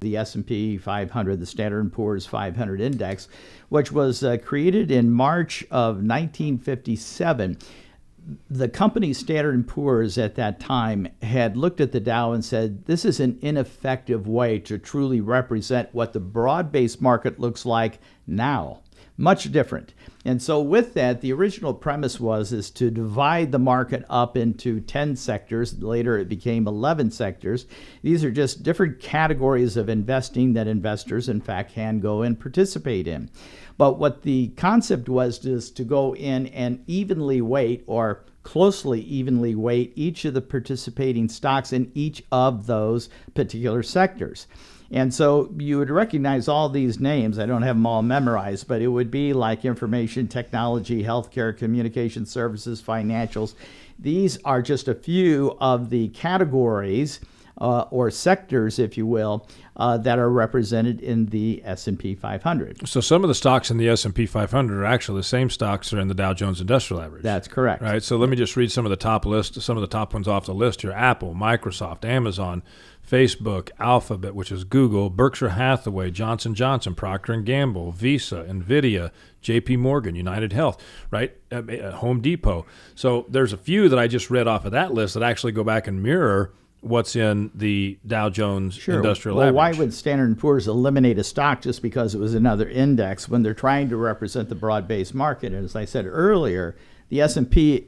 the S&P 500, the Standard & Poor's 500 index, which was created in March of 1957. The company Standard & Poor's at that time had looked at the Dow and said, this is an ineffective way to truly represent what the broad-based market looks like now. Much different. And so with that, the original premise is to divide the market up into 10 sectors. Later it became 11 sectors. These are just different categories of investing that investors, in fact, can go and participate in. But what the concept was is to go in and evenly weight, or closely evenly weight, each of the participating stocks in each of those particular sectors. And so you would recognize all these names. I don't have them all memorized, but it would be like information technology, healthcare, communication services, financials. These are just a few of the categories or sectors, if you will, that are represented in the S&P 500. So some of the stocks in the S&P 500 are actually the same stocks that are in the Dow Jones Industrial Average. That's correct. Right. So let me just read some of the top ones off the list here. Apple, Microsoft, Amazon, Facebook, Alphabet, which is Google, Berkshire Hathaway, Johnson & Johnson, Procter & Gamble, Visa, NVIDIA, JP Morgan, United Health, right? Home Depot. So there's a few that I just read off of that list that actually go back and mirror what's in the Dow Jones Industrial Average. Why would Standard & Poor's eliminate a stock just because it was another index when they're trying to represent the broad-based market? And as I said earlier, the S&P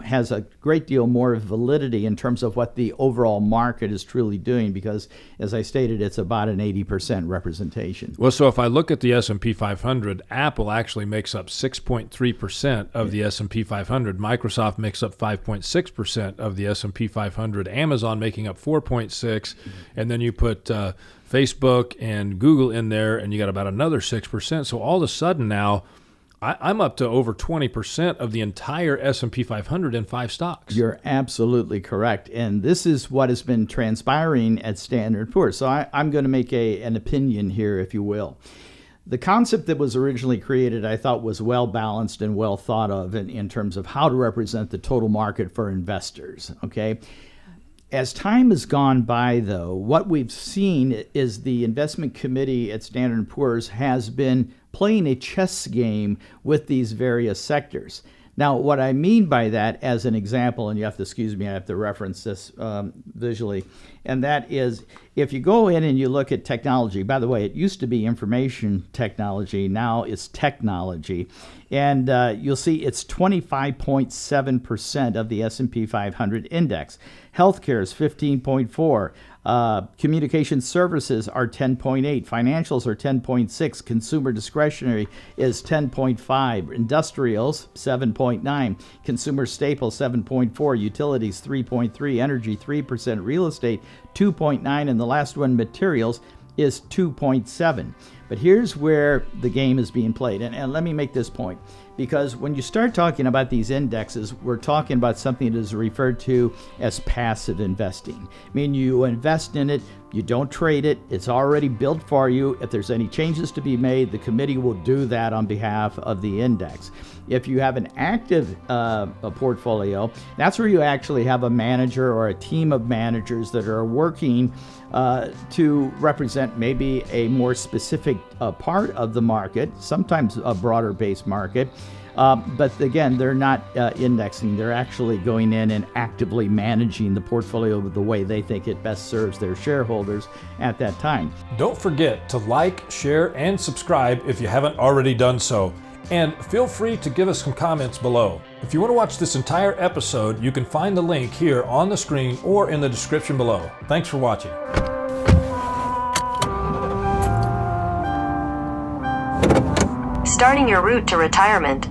has a great deal more validity in terms of what the overall market is truly doing because, as I stated, it's about an 80% representation. Well, so if I look at the S&P 500, Apple actually makes up 6.3% of the S&P 500. Microsoft makes up 5.6% of the S&P 500. Amazon making up 4.6%. And then you put Facebook and Google in there, and you got about another 6%. So all of a sudden now, I'm up to over 20% of the entire S&P 500 in 5 stocks. You're absolutely correct. And this is what has been transpiring at Standard & Poor's. So I'm going to make an opinion here, if you will. The concept that was originally created, I thought, was well balanced and well thought of in terms of how to represent the total market for investors. Okay. As time has gone by, though, what we've seen is the investment committee at Standard & Poor's has been playing a chess game with these various sectors. Now, what I mean by that, as an example, and you have to excuse me, I have to reference this visually, and that is if you go in and you look at technology, by the way, it used to be information technology, now it's technology, and you'll see it's 25.7% of the S&P 500 index. Healthcare is 15.4%. Communication services are 10.8, financials are 10.6, consumer discretionary is 10.5, industrials 7.9, consumer staples 7.4, utilities 3.3, energy 3%, real estate 2.9, and the last one, materials, is 2.7. But here's where the game is being played, and let me make this point. Because when you start talking about these indexes, we're talking about something that is referred to as passive investing. I mean, you invest in it, you don't trade it, it's already built for you. If there's any changes to be made, the committee will do that on behalf of the index. If you have an active portfolio, that's where you actually have a manager or a team of managers that are working to represent maybe a more specific part of the market, sometimes a broader based market. But again, they're not indexing. They're actually going in and actively managing the portfolio the way they think it best serves their shareholders at that time. Don't forget to like, share, and subscribe if you haven't already done so. And feel free to give us some comments below. If you want to watch this entire episode, you can find the link here on the screen or in the description below. Thanks for watching. Starting your route to retirement.